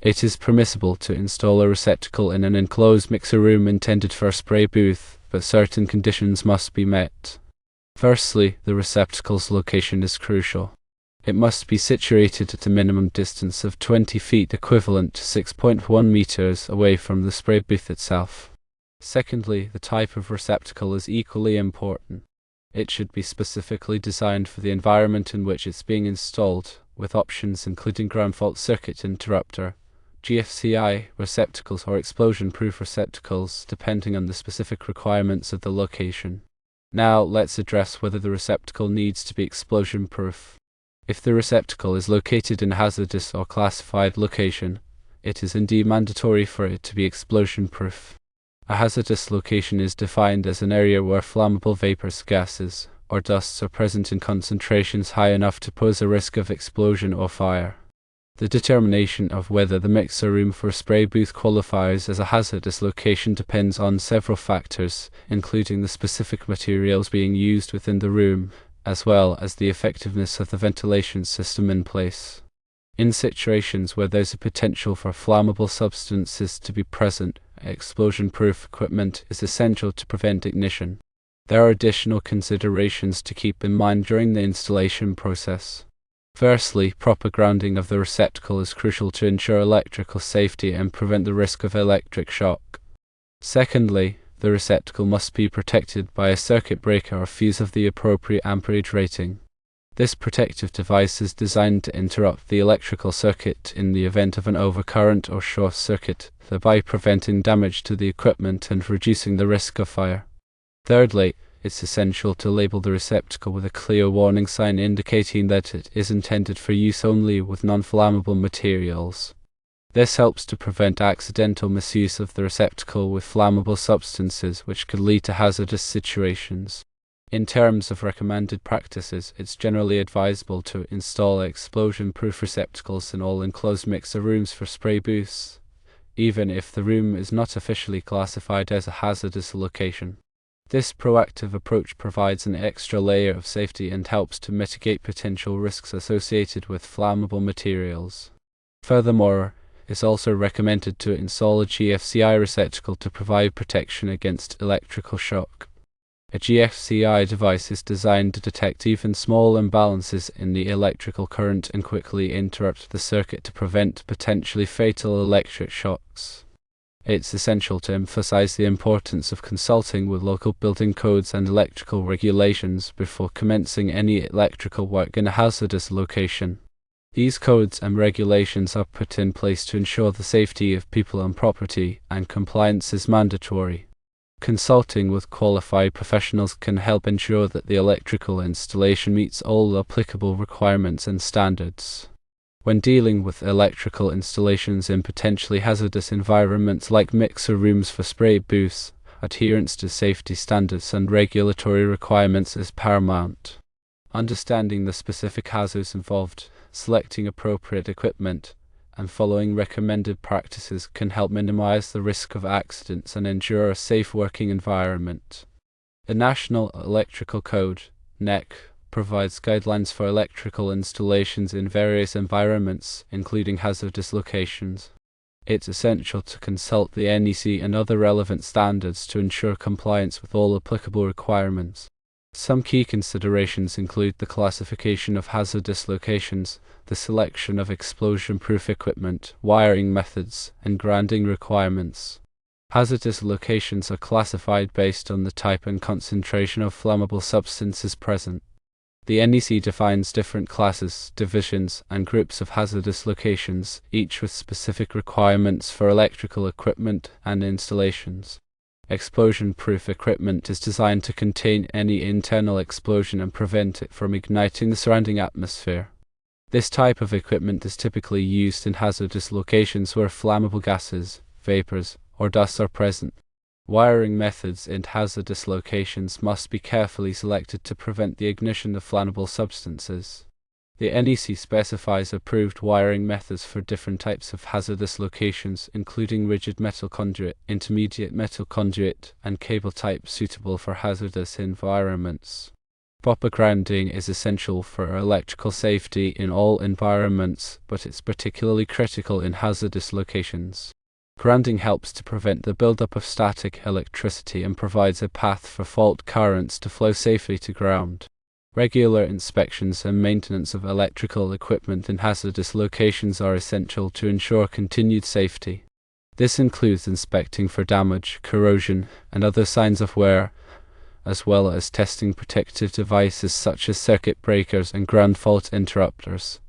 It is permissible to install a receptacle in an enclosed mixer room intended for a spray booth, but certain conditions must be met. Firstly, the receptacle's location is crucial. It must be situated at a minimum distance of 20 feet, equivalent to 6.1 meters, away from the spray booth itself. Secondly, the type of receptacle is equally important. It should be specifically designed for the environment in which it's being installed, with options including ground fault circuit interrupter, GFCI receptacles, or explosion-proof receptacles, depending on the specific requirements of the location. Now, let's address whether the receptacle needs to be explosion-proof. If the receptacle is located in a hazardous or classified location, it is indeed mandatory for it to be explosion-proof. A hazardous location is defined as an area where flammable vapors, gases, or dusts are present in concentrations high enough to pose a risk of explosion or fire. The determination of whether the mixer room for a spray booth qualifies as a hazardous location depends on several factors, including the specific materials being used within the room, as well as the effectiveness of the ventilation system in place. In situations where there's a potential for flammable substances to be present, explosion-proof equipment is essential to prevent ignition. There are additional considerations to keep in mind during the installation process. Firstly, proper grounding of the receptacle is crucial to ensure electrical safety and prevent the risk of electric shock. Secondly, the receptacle must be protected by a circuit breaker or fuse of the appropriate amperage rating. This protective device is designed to interrupt the electrical circuit in the event of an overcurrent or short circuit, thereby preventing damage to the equipment and reducing the risk of fire. Thirdly, it's essential to label the receptacle with a clear warning sign indicating that it is intended for use only with non-flammable materials. This helps to prevent accidental misuse of the receptacle with flammable substances, which could lead to hazardous situations. In terms of recommended practices, it's generally advisable to install explosion-proof receptacles in all enclosed mixer rooms for spray booths, even if the room is not officially classified as a hazardous location. This proactive approach provides an extra layer of safety and helps to mitigate potential risks associated with flammable materials. Furthermore, it's also recommended to install a GFCI receptacle to provide protection against electrical shock. A GFCI device is designed to detect even small imbalances in the electrical current and quickly interrupt the circuit to prevent potentially fatal electric shocks. It's essential to emphasize the importance of consulting with local building codes and electrical regulations before commencing any electrical work in a hazardous location. These codes and regulations are put in place to ensure the safety of people and property, and compliance is mandatory. Consulting with qualified professionals can help ensure that the electrical installation meets all applicable requirements and standards. When dealing with electrical installations in potentially hazardous environments like mixer rooms for spray booths, adherence to safety standards and regulatory requirements is paramount. Understanding the specific hazards involved, selecting appropriate equipment, and following recommended practices can help minimize the risk of accidents and ensure a safe working environment. The National Electrical Code, NEC, provides guidelines for electrical installations in various environments, including hazardous locations. It's essential to consult the NEC and other relevant standards to ensure compliance with all applicable requirements. Some key considerations include the classification of hazardous locations, the selection of explosion-proof equipment, wiring methods, and grounding requirements. Hazardous locations are classified based on the type and concentration of flammable substances present. The NEC defines different classes, divisions, and groups of hazardous locations, each with specific requirements for electrical equipment and installations. Explosion-proof equipment is designed to contain any internal explosion and prevent it from igniting the surrounding atmosphere. This type of equipment is typically used in hazardous locations where flammable gases, vapors, or dust are present. Wiring methods in hazardous locations must be carefully selected to prevent the ignition of flammable substances. The NEC specifies approved wiring methods for different types of hazardous locations, including rigid metal conduit, intermediate metal conduit, and cable type suitable for hazardous environments. Proper grounding is essential for electrical safety in all environments, but it's particularly critical in hazardous locations. Grounding helps to prevent the buildup of static electricity and provides a path for fault currents to flow safely to ground. Regular inspections and maintenance of electrical equipment in hazardous locations are essential to ensure continued safety. This includes inspecting for damage, corrosion, and other signs of wear, as well as testing protective devices such as circuit breakers and ground fault interrupters.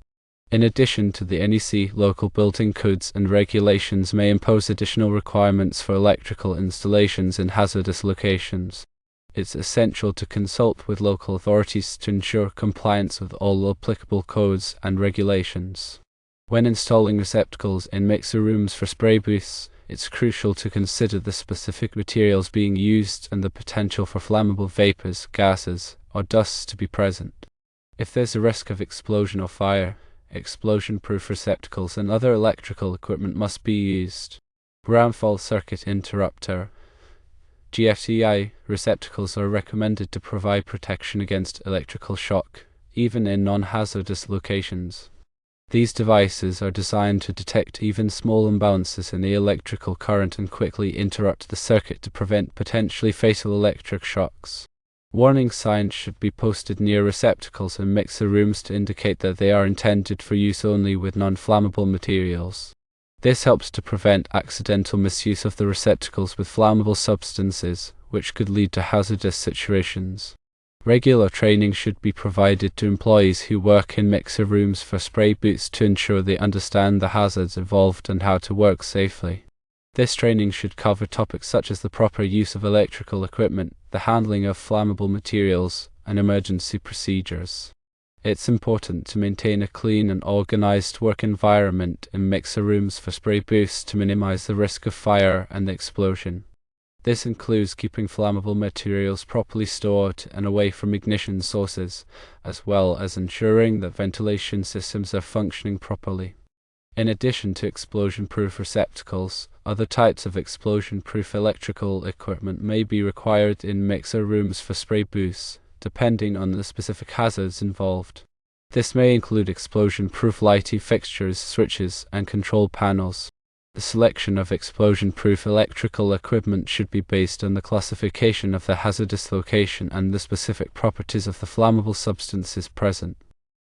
In addition to the NEC, local building codes and regulations may impose additional requirements for electrical installations in hazardous locations. It's essential to consult with local authorities to ensure compliance with all applicable codes and regulations. When installing receptacles in mixer rooms for spray booths, it's crucial to consider the specific materials being used and the potential for flammable vapors, gases, or dusts to be present. If there's a risk of explosion or fire, explosion-proof receptacles and other electrical equipment must be used. Ground fault circuit interrupter GFCI receptacles are recommended to provide protection against electrical shock, even in non-hazardous locations. These devices are designed to detect even small imbalances in the electrical current and quickly interrupt the circuit to prevent potentially fatal electric shocks. Warning signs should be posted near receptacles in mixer rooms to indicate that they are intended for use only with non-flammable materials. This helps to prevent accidental misuse of the receptacles with flammable substances, which could lead to hazardous situations. Regular training should be provided to employees who work in mixer rooms for spray booths to ensure they understand the hazards involved and how to work safely. This training should cover topics such as the proper use of electrical equipment, the handling of flammable materials, and emergency procedures. It's important to maintain a clean and organized work environment in mixer rooms for spray booths to minimize the risk of fire and explosion. This includes keeping flammable materials properly stored and away from ignition sources, as well as ensuring that ventilation systems are functioning properly. In addition to explosion-proof receptacles, other types of explosion-proof electrical equipment may be required in mixer rooms for spray booths, depending on the specific hazards involved. This may include explosion-proof lighting fixtures, switches, and control panels. The selection of explosion-proof electrical equipment should be based on the classification of the hazardous location and the specific properties of the flammable substances present.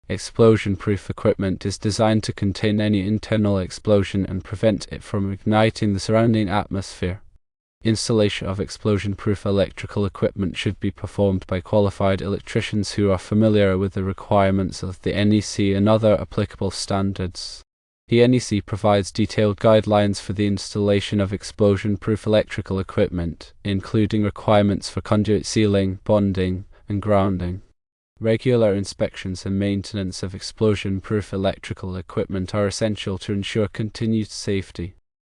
Explosion-proof equipment is designed to contain any internal explosion and prevent it from igniting the surrounding atmosphere. Installation of explosion-proof electrical equipment should be performed by qualified electricians who are familiar with the requirements of the NEC and other applicable standards. The NEC provides detailed guidelines for the installation of explosion-proof electrical equipment, including requirements for conduit sealing, bonding, and grounding. Regular inspections and maintenance of explosion-proof electrical equipment are essential to ensure continued safety.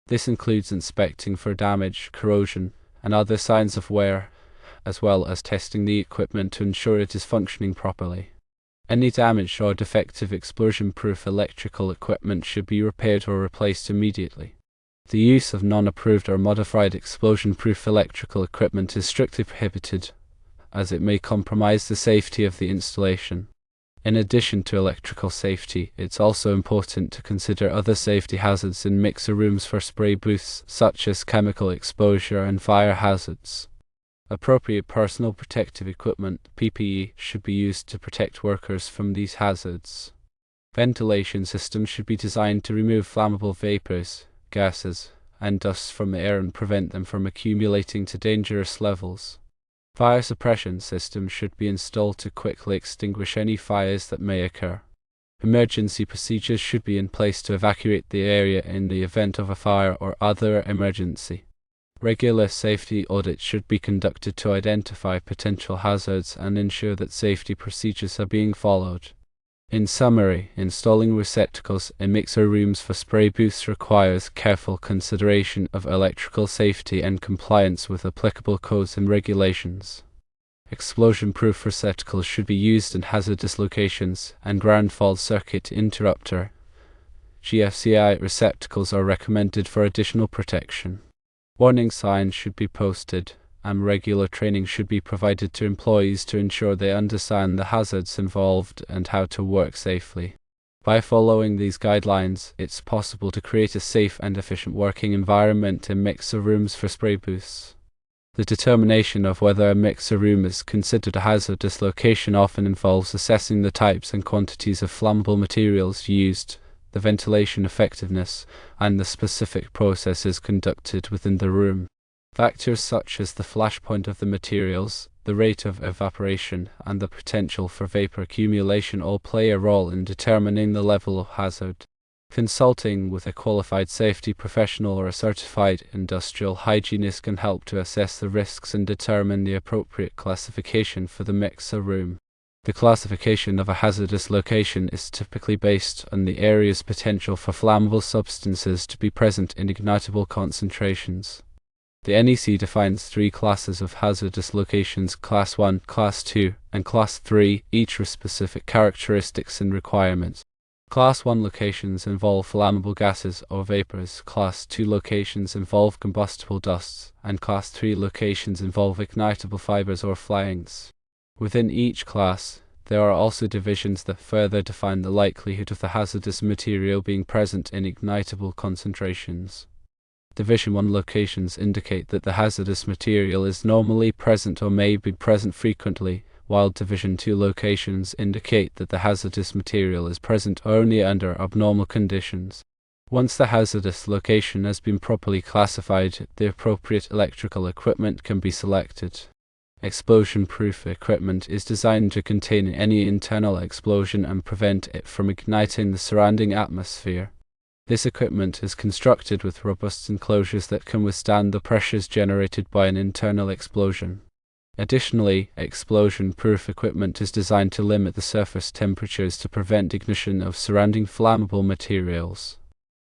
This includes inspecting for damage, corrosion, and other signs of wear, as well as testing the equipment to ensure it is functioning properly. Any damaged or defective explosion-proof electrical equipment should be repaired or replaced immediately. The use of non-approved or modified explosion-proof electrical equipment is strictly prohibited, as it may compromise the safety of the installation. In addition to electrical safety, it's also important to consider other safety hazards in mixer rooms for spray booths, such as chemical exposure and fire hazards. Appropriate personal protective equipment, PPE, should be used to protect workers from these hazards. Ventilation systems should be designed to remove flammable vapors, gases, and dust from the air and prevent them from accumulating to dangerous levels. Fire suppression systems should be installed to quickly extinguish any fires that may occur. Emergency procedures should be in place to evacuate the area in the event of a fire or other emergency. Regular safety audits should be conducted to identify potential hazards and ensure that safety procedures are being followed. In summary, installing receptacles in mixer rooms for spray booths requires careful consideration of electrical safety and compliance with applicable codes and regulations. Explosion-proof receptacles should be used in hazardous locations, and ground fault circuit interrupter GFCI receptacles are recommended for additional protection. Warning signs should be posted, and regular training should be provided to employees to ensure they understand the hazards involved and how to work safely. By following these guidelines, it's possible to create a safe and efficient working environment in mixer rooms for spray booths. The determination of whether a mixer room is considered a hazardous location often involves assessing the types and quantities of flammable materials used, the ventilation effectiveness, and the specific processes conducted within the room. Factors such as the flash point of the materials, the rate of evaporation, and the potential for vapor accumulation all play a role in determining the level of hazard. Consulting with a qualified safety professional or a certified industrial hygienist can help to assess the risks and determine the appropriate classification for the mixer room. The classification of a hazardous location is typically based on the area's potential for flammable substances to be present in ignitable concentrations. The NEC defines 3 classes of hazardous locations: Class 1, Class 2, and Class 3, each with specific characteristics and requirements. Class 1 locations involve flammable gases or vapors, Class 2 locations involve combustible dusts, and Class 3 locations involve ignitable fibers or flames. Within each class, there are also divisions that further define the likelihood of the hazardous material being present in ignitable concentrations. Division 1 locations indicate that the hazardous material is normally present or may be present frequently, while Division 2 locations indicate that the hazardous material is present only under abnormal conditions. Once the hazardous location has been properly classified, the appropriate electrical equipment can be selected. Explosion-proof equipment is designed to contain any internal explosion and prevent it from igniting the surrounding atmosphere. This equipment is constructed with robust enclosures that can withstand the pressures generated by an internal explosion. Additionally, explosion-proof equipment is designed to limit the surface temperatures to prevent ignition of surrounding flammable materials.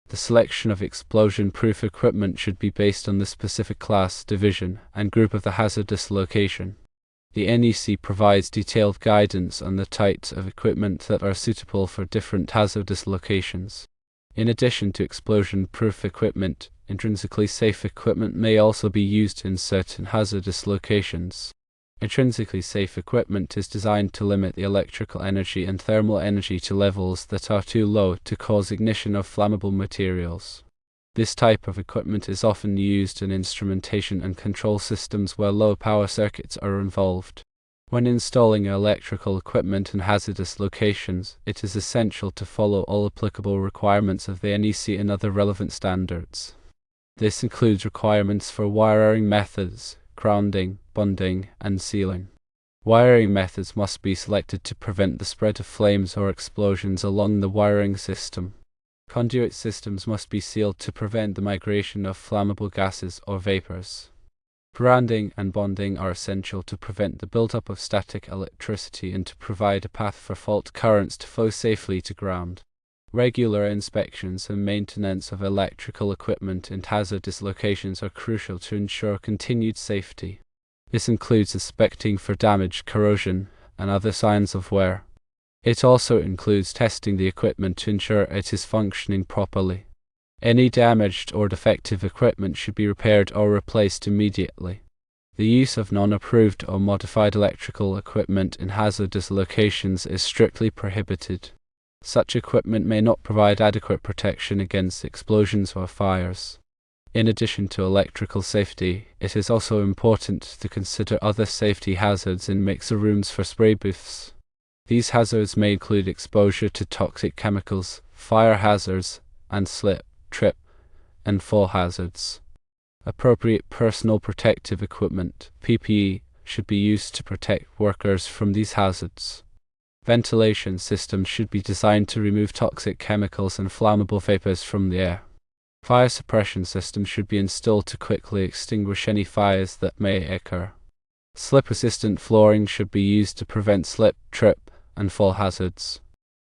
The selection of explosion-proof equipment should be based on the specific class, division, and group of the hazardous location. The NEC provides detailed guidance on the types of equipment that are suitable for different hazardous locations. In addition to explosion-proof equipment, intrinsically safe equipment may also be used in certain hazardous locations. Intrinsically safe equipment is designed to limit the electrical energy and thermal energy to levels that are too low to cause ignition of flammable materials. This type of equipment is often used in instrumentation and control systems where low power circuits are involved. When installing electrical equipment in hazardous locations, it is essential to follow all applicable requirements of the NEC and other relevant standards. This includes requirements for wiring methods, grounding, bonding, and sealing. Wiring methods must be selected to prevent the spread of flames or explosions along the wiring system. Conduit systems must be sealed to prevent the migration of flammable gases or vapors. Grounding and bonding are essential to prevent the buildup of static electricity and to provide a path for fault currents to flow safely to ground. Regular inspections and maintenance of electrical equipment in hazardous locations are crucial to ensure continued safety. This includes inspecting for damage, corrosion, and other signs of wear. It also includes testing the equipment to ensure it is functioning properly. Any damaged or defective equipment should be repaired or replaced immediately. The use of non-approved or modified electrical equipment in hazardous locations is strictly prohibited. Such equipment may not provide adequate protection against explosions or fires. In addition to electrical safety, it is also important to consider other safety hazards in mixer rooms for spray booths. These hazards may include exposure to toxic chemicals, fire hazards, and slip, trip, and fall hazards. Appropriate personal protective equipment, PPE, should be used to protect workers from these hazards. Ventilation systems should be designed to remove toxic chemicals and flammable vapors from the air. Fire suppression systems should be installed to quickly extinguish any fires that may occur. Slip-resistant flooring should be used to prevent slip, trip, and fall hazards.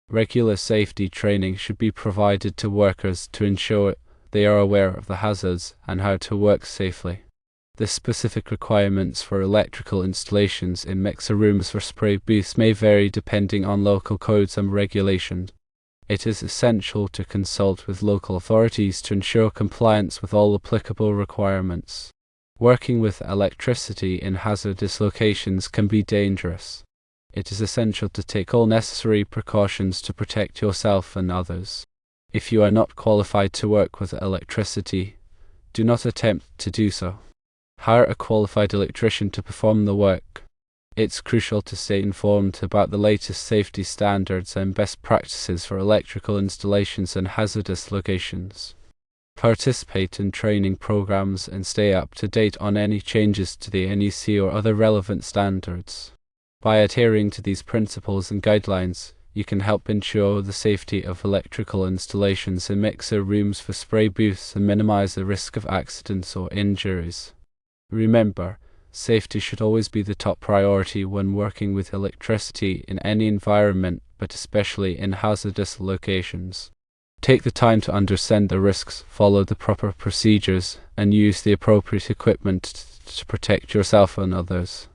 Regular safety training should be provided to workers to ensure they are aware of the hazards and how to work safely. The specific requirements for electrical installations in mixer rooms for spray booths may vary depending on local codes and regulations. It is essential to consult with local authorities to ensure compliance with all applicable requirements. Working with electricity in hazardous locations can be dangerous. It is essential to take all necessary precautions to protect yourself and others. If you are not qualified to work with electricity, do not attempt to do so. Hire a qualified electrician to perform the work. It's crucial to stay informed about the latest safety standards and best practices for electrical installations in hazardous locations. Participate in training programs and stay up to date on any changes to the NEC or other relevant standards. By adhering to these principles and guidelines, you can help ensure the safety of electrical installations in mixer rooms for spray booths and minimize the risk of accidents or injuries. Remember, safety should always be the top priority when working with electricity in any environment, but especially in hazardous locations. Take the time to understand the risks, follow the proper procedures, and use the appropriate equipment to protect yourself and others.